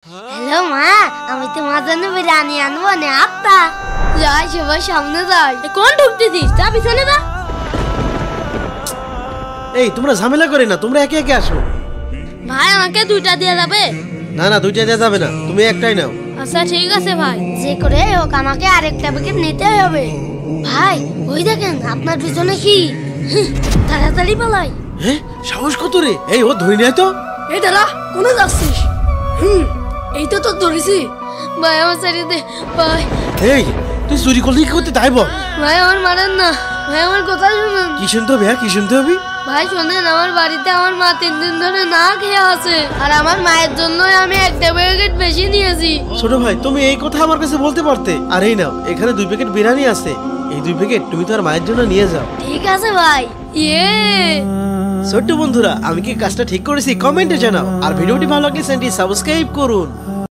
Hello মা, আমি তোমার জন্য বিরিয়ানি আনবো না আত্মা। যাই সবার সামনে যাই। কোন ঢুকতেছিস? তা পিছনে যা। এই তোমরা ঝামেলা করে না, তোমরা একে একে আসো। ভাই আমাকে দুইটা দিয়ে যাবে? না না, দুইটা দেওয়া যাবে না, তুমি একটাই নাও। আচ্ছা ঠিক আছে ভাই। যে করে হোক আমাকে আরেকটা প্যাকেট নিতে হবে। ভাই ওই দেখেন আপনার পিছনে কি? তাড়াতাড়ি পালাই। হ্যাঁ, সাহস কত রে? এই ও ধরে নেয় তো। এই দাঁড়া, কোনে যাচ্ছিস? এই তো তোর ধরেছি। ভাই আমার ছেড়ে দে ভাই। এই তুই চুরি করলি কি করতে তাই বল। ভাই আমার মারেন না ভাই, আমার কথা শুনুন। কি শুনতে হবে? কি শুনতে হবে? ভাই শোনেন, আমার বাড়িতে আমার মা 3 দিন ধরে না খেয়ে আছে, আর আমার মায়ের জন্যই আমি একটা প্যাকেট বেশি নিয়েছি। ছোট ভাই, তুমি এই কথা আমার কাছে বলতে পারতে। আর এই নাও, এখানে 2 প্যাকেট বিরিয়ানি আছে। এই 2 প্যাকেট তুমি তোমার মায়ের জন্য নিয়ে যাও। ঠিক আছে ভাই। ছোট্ট বন্ধুরা, আমি কি কাজটা ঠিক করেছি কমেন্টে জানাও। আর ভিডিওটি ভালো লাগলে চ্যানেলটি সাবস্ক্রাইব করুন।